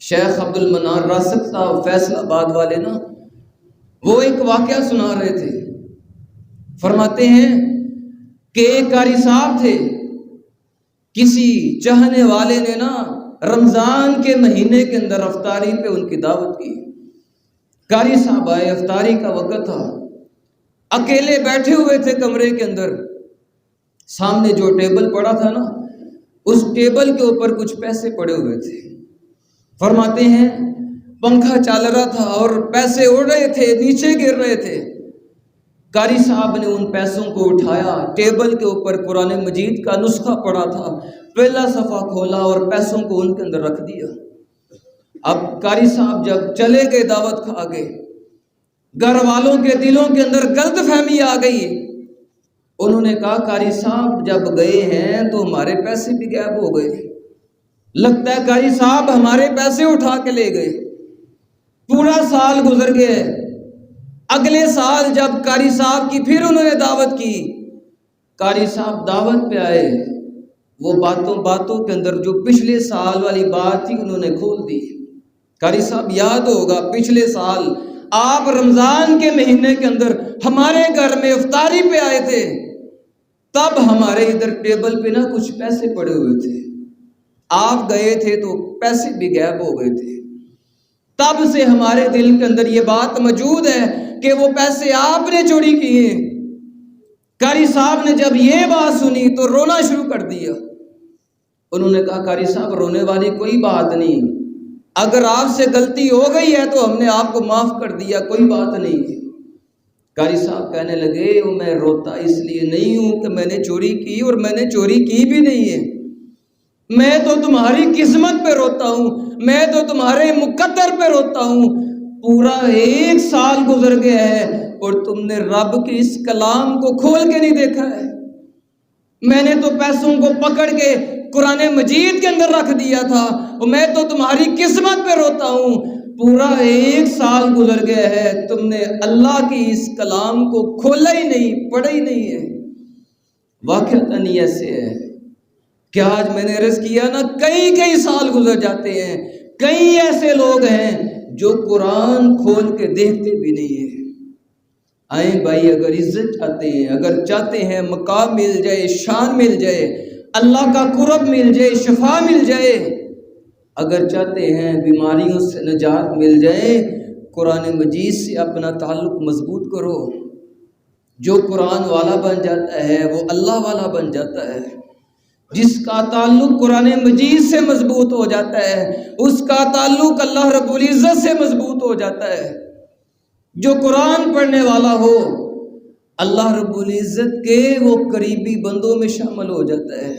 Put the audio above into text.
شیخ عبد المنان راسخ صاحب فیصل آباد والے نا، وہ ایک واقعہ سنا رہے تھے۔ فرماتے ہیں کہ ایک قاری صاحب تھے، کسی چاہنے والے نے نا رمضان کے مہینے کے اندر افطاری پہ ان کی دعوت کی۔ قاری صاحب آئے، افطاری کا وقت تھا، اکیلے بیٹھے ہوئے تھے کمرے کے اندر۔ سامنے جو ٹیبل پڑا تھا نا، اس ٹیبل کے اوپر کچھ پیسے پڑے ہوئے تھے۔ فرماتے ہیں پنکھا چل رہا تھا اور پیسے اڑ رہے تھے، نیچے گر رہے تھے۔ قاری صاحب نے ان پیسوں کو اٹھایا، ٹیبل کے اوپر قرآن مجید کا نسخہ پڑا تھا، پہلا صفحہ کھولا اور پیسوں کو ان کے اندر رکھ دیا۔ اب قاری صاحب جب چلے گئے، دعوت کھا گئے، گھر والوں کے دلوں کے اندر غلط فہمی آ گئی۔ انہوں نے کہا قاری صاحب جب گئے ہیں تو ہمارے پیسے بھی غائب ہو گئے، لگتا ہے قاری صاحب ہمارے پیسے اٹھا کے لے گئے۔ پورا سال گزر گئے۔ اگلے سال جب قاری صاحب کی پھر انہوں نے دعوت کی، قاری صاحب دعوت پہ آئے، وہ باتوں کے اندر جو پچھلے سال والی بات تھی انہوں نے کھول دی۔ قاری صاحب یاد ہوگا پچھلے سال آپ رمضان کے مہینے کے اندر ہمارے گھر میں افطاری پہ آئے تھے، تب ہمارے ادھر ٹیبل پہ نا کچھ پیسے پڑے ہوئے تھے، آپ گئے تھے تو پیسے بھی غائب ہو گئے تھے۔ تب سے ہمارے دل کے اندر یہ بات موجود ہے کہ وہ پیسے آپ نے چوری کیے۔ قاری صاحب نے جب یہ بات سنی تو رونا شروع کر دیا۔ انہوں نے کہا قاری صاحب رونے والی کوئی بات نہیں، اگر آپ سے غلطی ہو گئی ہے تو ہم نے آپ کو معاف کر دیا، کوئی بات نہیں۔ قاری صاحب کہنے لگے میں روتا اس لیے نہیں ہوں کہ میں نے چوری کی، اور میں نے چوری کی بھی نہیں ہے، میں تو تمہاری قسمت پہ روتا ہوں، میں تو تمہارے مقدر پہ روتا ہوں۔ پورا 1 سال گزر گیا ہے اور تم نے رب کے اس کلام کو کھول کے نہیں دیکھا ہے۔ میں نے تو پیسوں کو پکڑ کے قرآن مجید کے اندر رکھ دیا تھا، اور میں تو تمہاری قسمت پہ روتا ہوں۔ پورا 1 سال گزر گیا ہے، تم نے اللہ کی اس کلام کو کھولا ہی نہیں، پڑھا ہی نہیں ہے۔ واقعتاً ایسے ہے کہ آج میں نے عرض کیا نا، کئی سال گزر جاتے ہیں، کئی ایسے لوگ ہیں جو قرآن کھول کے دیکھتے بھی نہیں ہیں۔ آئیں بھائی، اگر عزت چاہتے ہیں، اگر چاہتے ہیں مقام مل جائے، شان مل جائے، اللہ کا قرب مل جائے، شفا مل جائے، اگر چاہتے ہیں بیماریوں سے نجات مل جائے، قرآن مجید سے اپنا تعلق مضبوط کرو۔ جو قرآن والا بن جاتا ہے وہ اللہ والا بن جاتا ہے۔ جس کا تعلق قرآن مجید سے مضبوط ہو جاتا ہے، اس کا تعلق اللہ رب العزت سے مضبوط ہو جاتا ہے۔ جو قرآن پڑھنے والا ہو، اللہ رب العزت کے وہ قریبی بندوں میں شامل ہو جاتا ہے۔